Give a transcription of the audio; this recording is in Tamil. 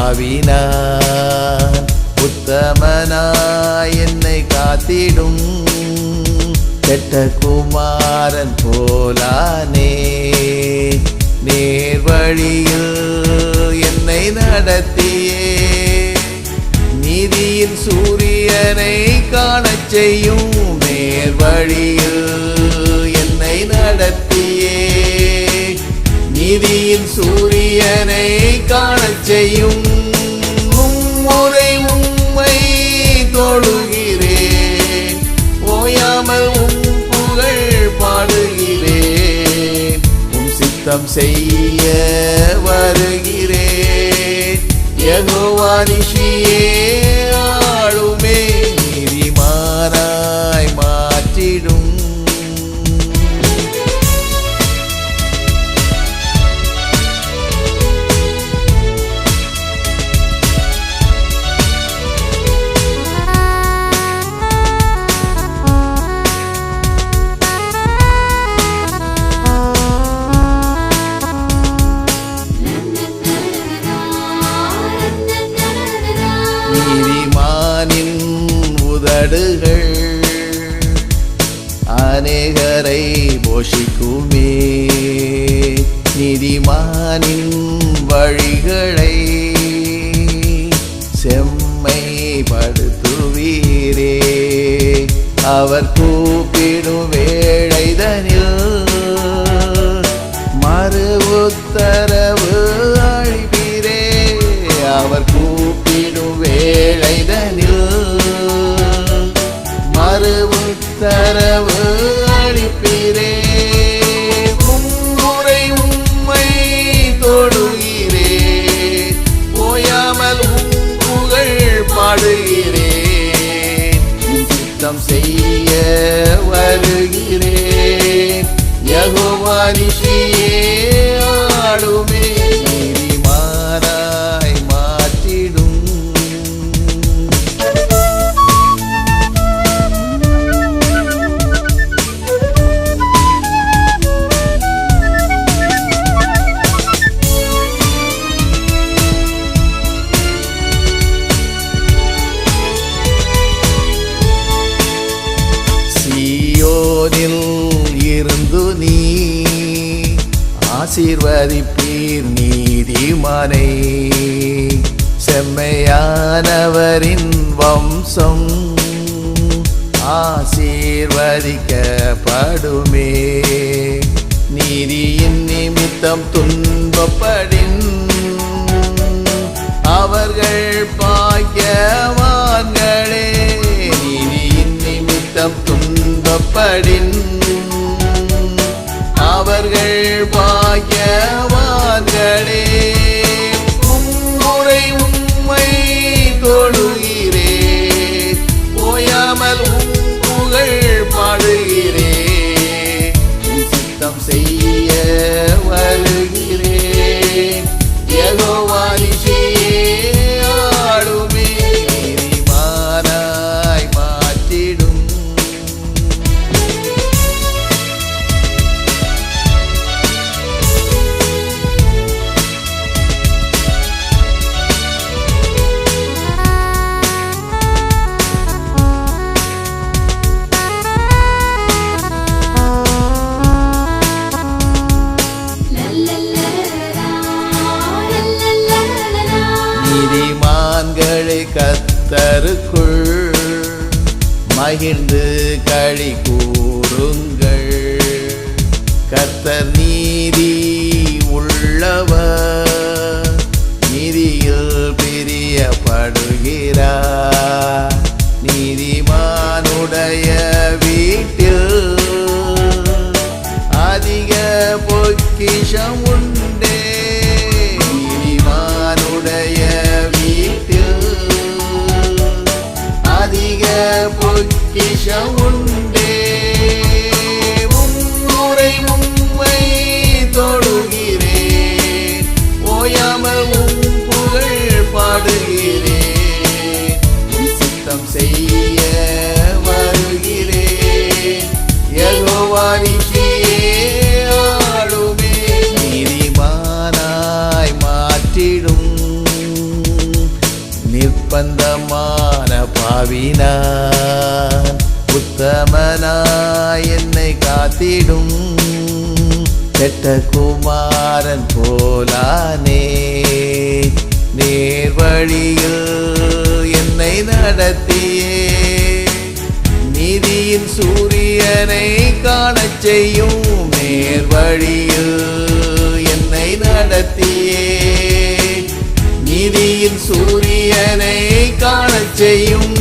பாவினான் உத்தமனாய் என்னை காத்திடும் கெட்ட குமாரன் போலானே நேர்வழியில் என்னை நடத்தியே நீதியின் சூரியனை காணச் செய்யும் நேர்வழியில் என்னை நடத்தியே நீதியின் சூரியனை காணச் செய்யும் மும்முறை உம்மை தொழுகிறேன் ஓயாமல் உம் புகழ் பாடுகிறேன் உம் சித்தம் செய்ய வருகிறேன் யெகோவா நிஷியே ஆளுமே நீதிமானாய் மாற்றிடும் நீதிமானின் உதடுகள் அநேகரை போஷிக்குமே நீதிமானின் வழிகளை செம்மைப்படுத்துவீரே அவர் கூப்பிடும் வேளைதனில் மறு உத்தரவு அளிப்பீரே அவர் கூப்பிடும் வேளைதனில் மறு உத்தரவு அளிப்பீரே மும்முறை உம்மை தொழுகிறேன் ஓயாமல் உம் புகழ் பாடுகிறேன் சித்தம் செய்ய வருகிறேன் யெகோவா நிஷியே ஆளுமே நீதிமானாய் மாற்றிடும் சீயோனில் இருந்து நீ ஆசீர்வதிப்பீர் நீதிமானை செம்மையானவரின் வம்சம் ஆசீர்வதிக்கப்படுமே நீதியின் நிமித்தம் துன்பப்படின் அவர்கள் பாக்கியவான்களே நீதியின் நிமித்தம் துன்பப்படின் அவர்கள் பாக்கியவான்களே மும்முறை உம்மை தொழுகிறேன் ஓயாமல் உம் புகழ் பாடுகிறேன் சித்தம் செய்ய வருகிறேன் யெகோவா நிஷியே ஆளுமே நீதிமானாய் மாற்றிடும் நீதிமான்களே கர்த்தருக்குள் மகிழ்ந்து களி கூறுங்கள் கர்த்தர் நீதி உள்ளவர் நீதியில் பிரியப்படுகிறார் நீதிமானுடைய வீட்டில் அதிக பொக்கிஷம் உண்டே நீதிமானுடைய வீட்டில் அதிக பொக்கிஷம் உண்டே மும்முறை உம்மை தொழுகிறேன் ஓயாமல் உம் புகழ் பாடுகிறேன் சித்தம் செய்ய வருகிறேன் யெகோவா நிஷியே ஆளுமே நீதிமானாய் மாற்றிடும் நிர்பந்தமான பாவினான் உத்தமனாய் என்னை காத்திடும் கெட்ட குமாரன் போலானே நேர்வழியில் என்னை நடத்தியே நீதியின் சூரியனை காணச் செய்யும் நேர்வழியில் என்னை நடத்தியே நீதியின் சூரியனை காணச் செய்யும்